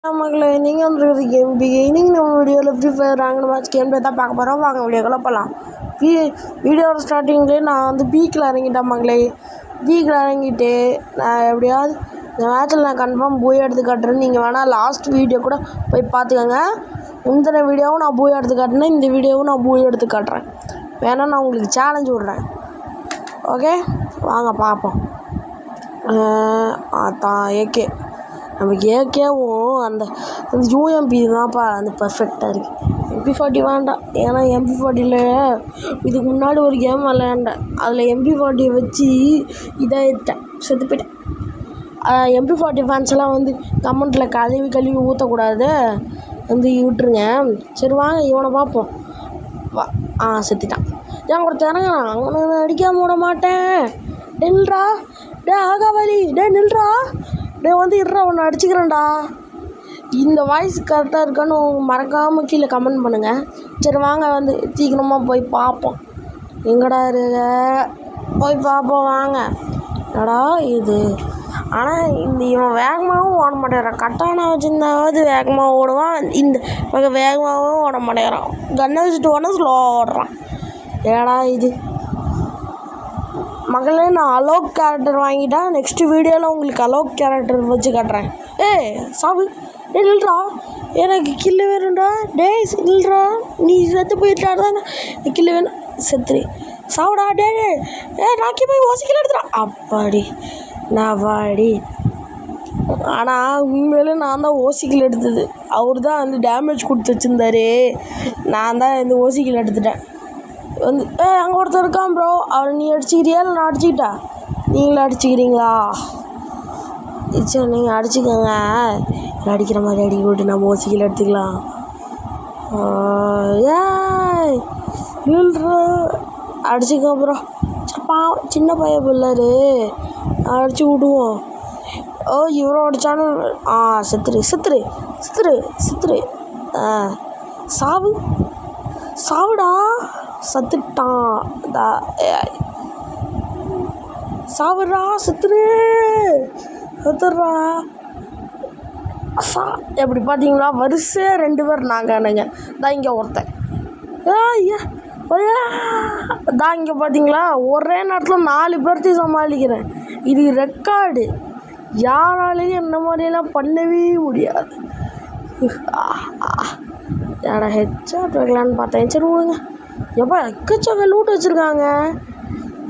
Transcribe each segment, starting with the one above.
மக்களே நீங்கள் வந்துருக்குது கேம் பிகினிங் நம்ம வீடியோவில் free fire rank match game தான் பார்க்க போகிறோம். வாங்க வீடியோக்குள்ளே போகலாம். வீடியோட ஸ்டார்டிங்லேயே நான் வந்து பீக்கில் இறங்கிட்டேன் மக்களே. பீக்கில் இறங்கிட்டு நான் எப்படியாவது இந்த மேட்ச்சில் நான் கன்ஃபார்ம் போய் எடுத்து காட்டுறேன். நீங்கள் வேணால் லாஸ்ட் வீடியோ கூட போய் பார்த்துக்கோங்க. முந்தின வீடியோவும் நான் போய் எடுத்து காட்டினேன், இந்த வீடியோவும் நான் போய் எடுத்து காட்டுறேன். வேணால் நான் உங்களுக்கு சேலஞ்ச் விட்றேன். ஓகே வாங்க பார்ப்போம். அதான் ஏகே நமக்கு ஏகேவும் அந்த யூஎம்பி தான்ப்பா அந்த பர்ஃபெக்டாக இருக்குது. MP40 வேண்டாம், ஏன்னா MP40யில் இதுக்கு முன்னாடி ஒரு கேம் விளையாண்டேன். அதில் MP40 வச்சு இதாகிட்டேன், செத்து போயிட்டேன். MP40 ஃபேன்ஸ் எல்லாம் வந்து கமெண்ட்டில் கழுவி ஊற்றக்கூடாது வந்து விட்டுருங்க. சரி வாங்க இவனை பார்ப்போம். செத்துட்டான். ஏன் ஒருத்தர் அவனை அடிக்காம விட மாட்டேன். நில்றா ஆகாவலி, நில்றா வந்து இருறா ஒன்று அடிச்சுக்கிறேன்டா. இந்த வாய்ஸ் கரெக்டாக இருக்கான்னு மறக்காமல் கீழே கமெண்ட் பண்ணுங்கள். சரி வாங்க வந்து சீக்கிரமாக போய் பார்ப்போம். எங்கடா இருக்க போய் பார்ப்போம் வாங்க. என்னடா இது, ஆனால் இவன் வேகமாகவும் ஓட மாட்டேறான். கட்டான வச்சுருந்தாவது வேகமாக ஓடுவான், இந்த வேகமாகவும் ஓட மாட்டேறான். கன்னை வச்சுட்டு ஓட ஸ்லோவாக ஓடுறான். ஏடா இது மகளே, நான் அலோக் கேரக்டர் வாங்கிட்டேன். நெக்ஸ்ட் வீடியோவில் உங்களுக்கு அலோக் கேரக்டர் வச்சு காட்டுறேன். சாவு நில்றா, எனக்கு கில்லு வேணும்டா. நில்றா, நீ செத்து போயிட்டா தான் கில்லு வேணும். செத்துரு சாவுடா. நாக்கி போய் ஓசிக்கல எடுத்துடா. அப்பாடி நான் வாடி. ஆனால் உண்மையிலே நான் தான் ஓசிக்கல் எடுத்தது. அவர் தான் வந்து டேமேஜ் கொடுத்து வச்சுருந்தாரு. நான் தான் இந்த ஓசிக்கல் எடுத்துட்டேன். வந்து அங்கே ஒருத்தர் இருக்கான் ப்ரோ. அவரை நீ அடிச்சுக்கிறியா இல்லை நான் அடிச்சுக்கிட்டா? நீங்களும் அடிச்சுக்கிறீங்களா? சரி நீங்கள் அடிச்சுக்கோங்க. அடிக்கிற மாதிரி அடிக்க விட்டு நம்ம ஓசிக்கல் எடுத்துக்கலாம். அடிச்சுக்கோ ப்ரோ. சப்பா சின்ன பையன் பிள்ளாரு, அடிச்சு விடுவோம். இவரை அடித்தாலும் செத்துரு. சாவுடா. சத்துட்டான். சாவுடா, செத்துடுறா. எப்படி பார்த்தீங்களா, வரிசையாக 2 பேர் நாங்கள். தான் இங்கே ஒருத்தன். தான் இங்கே பார்த்தீங்களா, ஒரே நேரத்தில் 4 பேர்த்தையும் சமாளிக்கிறேன். இது ரெக்கார்டு. யாராலையும் என்ன மாதிரியெல்லாம் பண்ணவே முடியாது. ஏடா ஹெட்ஷாட் வைக்கலான்னு பார்த்தேன். சரி விடுங்க. எப்போ எக்கச்சக்க லூட்டு வச்சுருக்காங்க.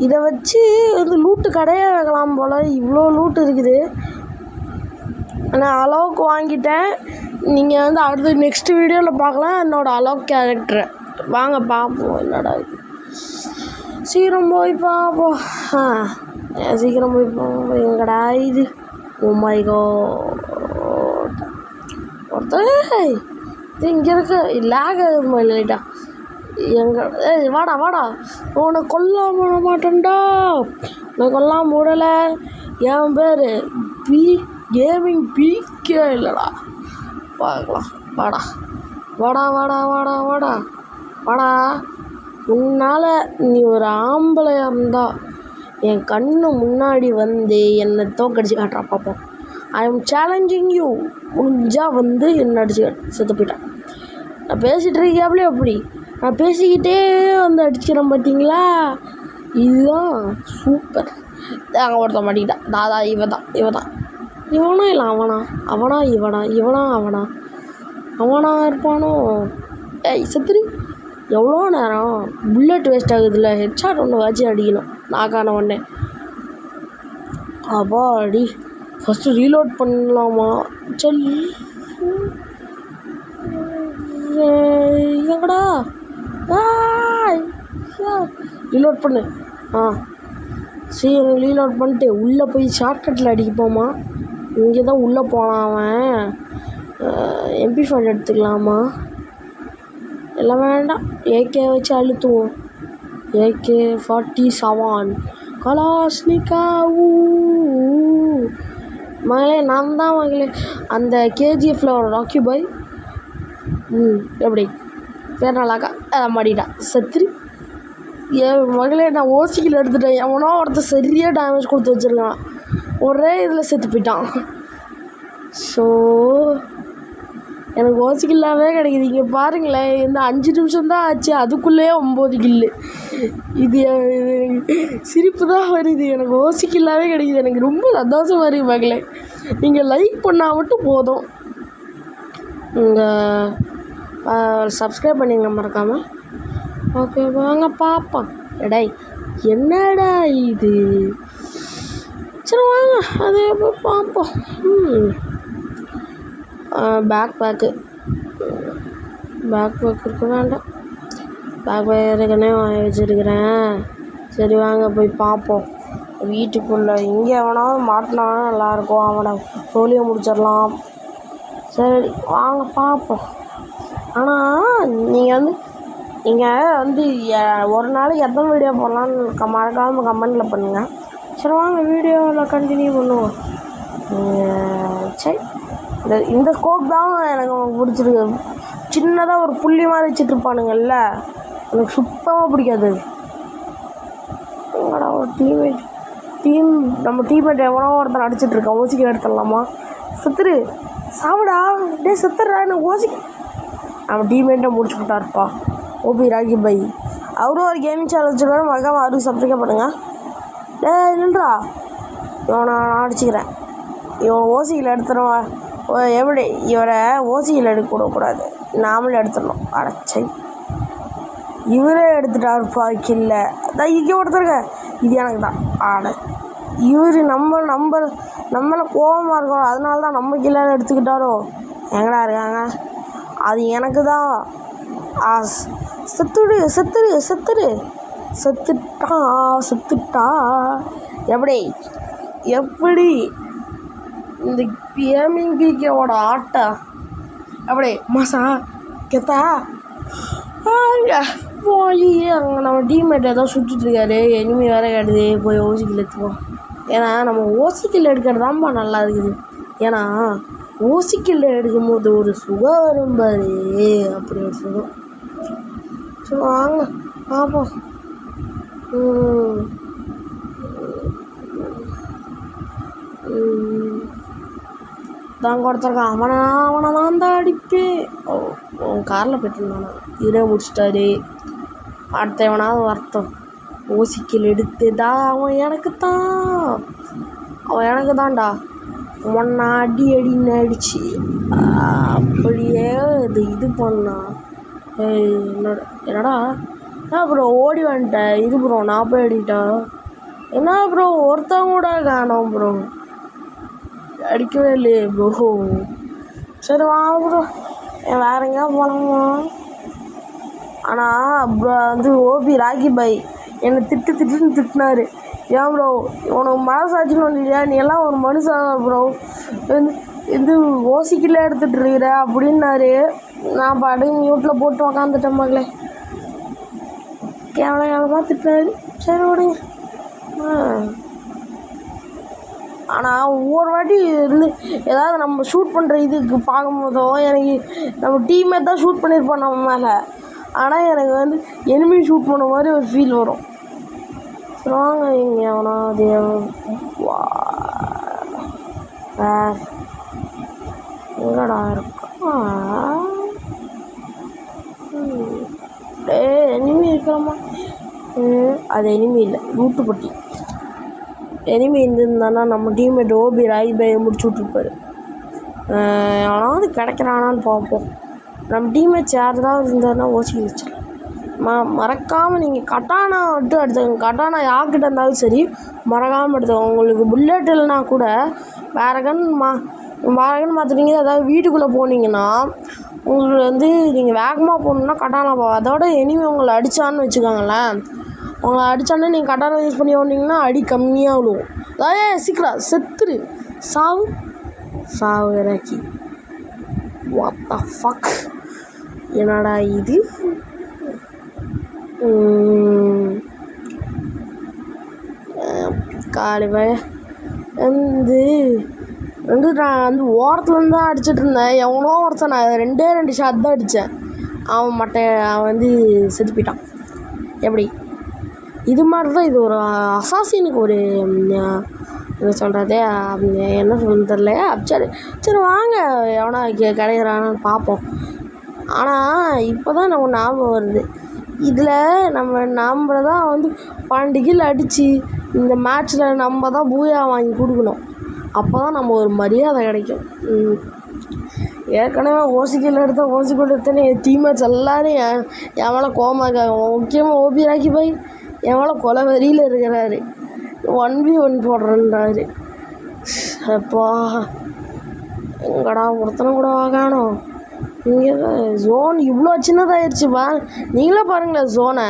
இதை வச்சு இது லூட்டு கடையே வைக்கலாம் போல். இவ்வளோ லூட்டு இருக்குது. நான் அலோக் வாங்கிட்டேன். நீங்கள் வந்து அடுத்த நெக்ஸ்ட் வீடியோவில் பார்க்கலாம் என்னோடய அலோக் கேரக்டரை. வாங்க பார்ப்போம். என்னடா இது, சீக்கிரம் போய் பார்ப்போம். சீக்கிரம் போய் பார்ப்போம். எங்கடா இது, ஓ மை காட். ஒருத்தர் இது இங்கே இருக்க லேக் ஆகுது லைட்டா. வாடா உன்னை கொல்லாம விட மாட்டேன்டா. நான் கொல்லாம விடலை. என் பேர் கேமிங் பிகே இல்லைடா. பார்க்கலாம். வாடா. உன்னால் நீ ஒரு ஆம்பளையாக இருந்தா என் கண்ணு முன்னாடி வந்து என்னை தோக்கடிச்சு காட்டுறா பார்ப்போம். I am challenging you. முடிஞ்சா வந்து என்னை அடிச்சு செத்து போயிட்டான். நான் பேசிகிட்டு இருக்கியாப்லே அப்படி நான் பேசிக்கிட்டே வந்து அடிச்சுக்கிறேன் பார்த்தீங்களா. இதுதான் சூப்பர். அங்கே ஒருத்தன் மாட்டிக்கிட்டான். தாதா இவ தான். இவனா இல்லை அவனா இருப்பானோ. செத்துரு. எவ்வளோ நேரம் புல்லட் வேஸ்ட் ஆகுதுல்ல. ஹெட்ஷாட் ஒன்று வச்சு அடிக்கணும். நாக்கான ஒன்று. அப்பாடி ஃபஸ்ட்டு ரீலோட் பண்ணலாமா? சரி எங்கடா ரீலோட் பண்ணு. சரி ரீலோட் பண்ணிட்டு உள்ளே போய் ஷார்ட்கட்டில் அடிக்கப்போமா? இங்கே தான் உள்ளே போகலாம். அவன் MP40 எடுத்துக்கலாமா? எல்லாம் வேண்டாம், ஏகே வச்சு அழுத்துவோம். AK-47 கலாஷ்னிகாவூ. மகளே நான் தான் மகளே அந்த KGFல ஒரு ராக்கி பாய். எப்படி வேறு நல்லாக்கா அதை மாட்டிட்டான். செத்துரு. என் மகளே நான் ஓசிக்கல் எடுத்துட்டேன். எவனோ ஒருத்தர் சரியாக டேமேஜ் கொடுத்து வச்சுருக்கான். ஒரே இதில் செத்து போயிட்டான். ஸோ எனக்கு ஓசி கில்லாவே கிடைக்குது. இங்கே பாருங்களேன், இந்த 5 நிமிஷம் தான் ஆச்சு, அதுக்குள்ளேயே 9 கில்லு. இது சிரிப்பு தான் வருது. எனக்கு ஓசி கில்லாவே கிடைக்குது. எனக்கு ரொம்ப சந்தோஷமாக இருக்குது மகளே. நீங்கள் லைக் பண்ணால் மட்டும் போதும். நீங்கள் சப்ஸ்கிரைப் பண்ணிங்க மறக்காமல். ஓகே வாங்க பார்ப்போம். எடை என்னடா இது? சரி வாங்க அதே போய் பார்ப்போம். பேக் பேக்கு இருக்க வேண்டாம். பேக் ஏற்கனவே வச்சுருக்கிறேன். சரி வாங்க போய் பார்ப்போம். வீட்டுக்குள்ளே இங்கே எவனாவது மாட்டினாலும் நல்லாயிருக்கும். அவனை போலியோ முடிச்சிடலாம். சரி வாங்க பார்ப்போம். ஆனால் நீங்கள் வந்து ஒரு நாளைக்கு எத்தனை வீடியோ போடலான்னு மறக்காமல் கமெண்டில் பண்ணுங்கள். சரி வாங்க வீடியோவில் கண்டினியூ பண்ணுவோம். சரி இந்த ஸ்கோப் தான் எனக்கு பிடிச்சிருக்கு. சின்னதாக ஒரு புள்ளி மாதிரி வச்சுட்ருப்பானுங்கள்ல, எனக்கு சுத்தமாக பிடிக்காது. உங்களோட ஒரு நம்ம டீம்மேட் எவனோ ஒருத்தர் அடிச்சிட்ருக்கான். ஓசிக்க எடுத்துடலாமா? செத்துரு சாப்பிடா டே செத்துடுறா. எனக்கு ஓசிக்க நம்ம டீம்மேட்டை முடிச்சு விட்டாருப்பா. ஓபி ராகி பை அவரும் ஒரு கேமிங் சேனல் வச்சுருக்காரு. மறக்காம அவருக்கு சப்ஸ்கிரைப் பண்ணுங்கள். டே இல்லைன்றா, இவனை நான் அடிச்சுக்கிறேன். இவன் ஓசியில் எடுத்துருவான். எப்படி இவரை ஓசியில் எடுக்கக்கூடாது, நாமளே எடுத்துடணும். அடைச்சை இவரே எடுத்துட்டாருப்பா. கில்ல அதான் இங்கே ஒருத்தருங்க. இது எனக்கு தான் ஆடை. இவர் நம்மளை கோபமாக இருக்கோம், அதனால தான் நம்ம கில்ல எடுத்துக்கிட்டாரோ. எங்கடா இருக்காங்க? அது எனக்கு தான். செத்துட்டா. எப்படி இந்த கேமிங் பிகேவோட ஆட்டம் அப்படியே மாசா கெத்தா போய் அங்கே நம்ம டீம்மேட் ஏதோ சுட்டுட்ருக்காரு. எனிமி வேறு கிடையாது. போய் ஓசிக்கில் எடுத்துவோம். ஏன்னா நம்ம ஓசிக்கில் எடுக்கிறது தான்ப்பா நல்லா இருக்குது. ஏன்னா ஓசிக்கில் எடுக்கும்போது ஒரு சுகம் வரும் பாரு, அப்படி ஒரு சுகம். சரி வாங்க பார்ப்போம். தான் கொடுத்துருக்கான். அவனை தான் அடிப்பேன். உன் காரில் போய்ட்டுருந்தானா? இதே முடிச்சிட்டாரு. அடுத்த எவனாவது வருத்தம். ஓசிக்கில் எடுத்துதா அவன் எனக்கு தான்டா. ஒன்னா அடின்னு அடிச்சு அப்படியே இது பண்ணான். என்னடா ப்ரோ ஓடி வந்துட்டேன். இது ப்ரோ நான் போய் அடிக்கிட்டேன். என்ன ப்ரோ ஒருத்தவங்க கூட காணோம் ப்ரோ. அடிக்கவே இல்லையே ப்ரோ. சரி வா ப்ரோ வேறு எங்கேயா போகலாமா? ஆனால் ப்ரோ வந்து ஓபி ராகி பாய் என்னை திட்டுன்னு திட்டினாரு. ஏன் ப்ரோ உனக்கு மனசாட்சின்னு ஒன்று இல்லையா? நீ எல்லாம் ஒரு மனுஷன் ப்ரோ, இது ஓசிக்கில் எடுத்துகிட்டு இருக்கிற அப்படின்னாரு. நான் பாட்டு மியூட்டில் போட்டு உக்காந்துட்டேன் மகளே. கேவலமாக திட்டினாரு. சரி விடுங்க. ஆனால் ஒவ்வொரு வாட்டி ஏதாவது நம்ம ஷூட் பண்ணுற இதுக்கு பார்க்கும்போதோ எனக்கு நம்ம டீமே தான் ஷூட் பண்ணியிருப்போம் நம்ம மேலே. ஆனால் எனக்கு வந்து எனிமி ஷூட் பண்ண மாதிரி ஒரு ஃபீல் வரும். வாங்க இங்கே எவனா எங்கடா இருக்கா? எனிமி இருக்கிறோமா? அது எனிமி இல்லை, லூட்டுப்பட்டி. எனிமி இருந்திருந்தானா நம்ம டீம்மேட் ஓபி ராகி பாயை முடிச்சு விட்ருப்பாரு. ஆனாவது கிடைக்கிறானான்னு பார்ப்போம். நம்ம டீம்மேட்ஸ் யார் தான் இருந்தாருன்னா ஓசிக்கு வச்சிடலாம். மறக்காமல் நீங்கள் கட்டானா மட்டும் எடுத்துக்கோங்க. கட்டானா யார்கிட்ட இருந்தாலும் சரி மறக்காமல் எடுத்துக்கோங்க. உங்களுக்கு புல்லட் இல்லைனா கூட வேறு கன் மாற்றுறீங்க. அதாவது வீட்டுக்குள்ளே போனீங்கன்னா உங்களுக்கு வந்து நீங்கள் வேகமாக போகணுன்னா கட்டானா போகும். அதோட எனிமி உங்களை அடித்தான்னு வச்சுக்கோங்களேன். உங்களை அடித்தானே நீங்கள் கட்டானா யூஸ் பண்ணி ஓடினீங்கன்னா அடி கம்மியாக விழுவும். அதாவது சீக்கிரம் செத்துரு. சாவு இறக்கி வாட் த ஃபக். என்னடா இது? காலையில் நான் வந்து ஓரத்துலேருந்து தான் அடிச்சிட்டு இருந்தேன். எவனோ ஒருத்தன் நான் 2 ஷாட் தான் அடித்தேன். அவன் வந்து செத்து போயிட்டான். எப்படி இது மாதிரி தான் இது ஒரு அசாசினுக்கு ஒரு என்ன சொல்கிறது, என்ன சொல்லுன்னு தெரிலையா. சரி சரி வாங்க எவனா கிடைக்கிறான்னு பார்ப்போம். ஆனால் இப்போ தான் நம்ம ஞாபகம் வருது, இதில் நம்ம தான் வந்து 12 கில் அடித்து இந்த மேட்ச்சில் நம்ம தான் பூயா வாங்கி கொடுக்கணும். அப்போ தான் நம்ம ஒரு மரியாதை கிடைக்கும். ஏற்கனவே ஓசிக்கில் எடுத்த ஓசிக்கில் எடுத்தேன்னு என் டீம்மேட்ஸ் எல்லோரும் என் மேலே கோவமாக இருக்காங்க. முக்கியமாக ஓபி ராக்கி பாய் என் மேலே கொலை வெறியில் இருக்கிறாரு. 1v1 போடுறேன்றாரு. அப்பா எங்கடா ஒருத்தனை கூட வாங்கணும். இங்கே ஜோன் இவ்வளோ சின்னதாகிடுச்சுப்பா. நீங்களே பாருங்களேன் ஜோனை,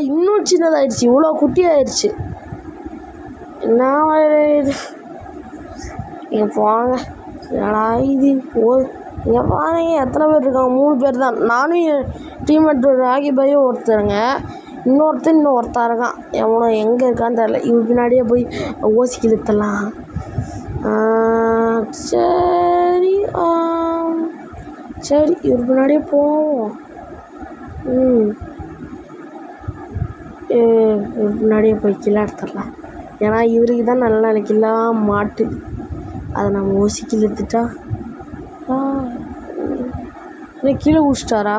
இன்னும் சின்னதாகிடுச்சு, இவ்வளோ குட்டி ஆயிடுச்சு. என்ன இது இங்கே போங்க. ஏடா இது இங்கே பாருங்க எத்தனை பேர் இருக்காங்க, 3 பேர் தான். நானும் என் டீம்மேட் ராகி பாயும் ஒருத்தருங்க, இன்னும் ஒருத்தன் இருக்கான். எவனோ எங்கே இருக்கான்னு தெரில. இவன் பின்னாடியே போய் ஓசிக்கு இழுத்தலாம். சரி சரி இவர் பின்னாடியே போவோம். இவர் பின்னாடியே போய் கிலா எடுத்துடலாம். ஏன்னா இவருக்கு தான் நல்லா கில்லாம் மாட்டுது. அதை நம்ம ஓசிக்கு இழுத்துட்டா கீழே குடிச்சிட்டாரா?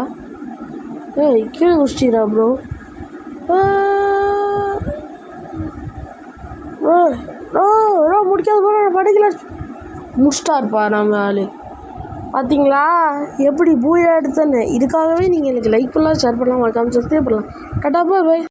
கீழே குடிச்சிட்டீரா ப்ரோ? முடிக்காது ப்ரோ, படிக்கல. முடிச்சிட்டாருப்பா நம்ம ஆள். பார்த்தீங்களா எப்படி பூயா எடுத்தேன்னு. இதுக்காகவே நீங்கள் எனக்கு லைக் பண்ணலாம், ஷேர் பண்ணலாம், மறக்காமல் சப்ஸ்கிரைப் பண்ணலாம். டாடா பாய்.